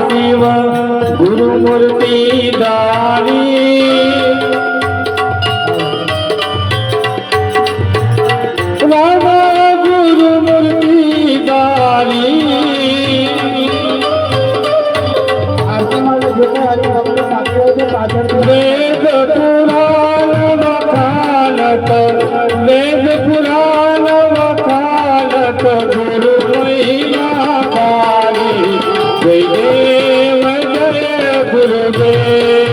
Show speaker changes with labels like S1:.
S1: शिव गुरुमूर्ती दारी रामा गुरुमूर्ती दारी वेद पुराण वखाणत वेद पुराण वखाणत गुरु महिमा पारी जय देव जय गुरुदेव।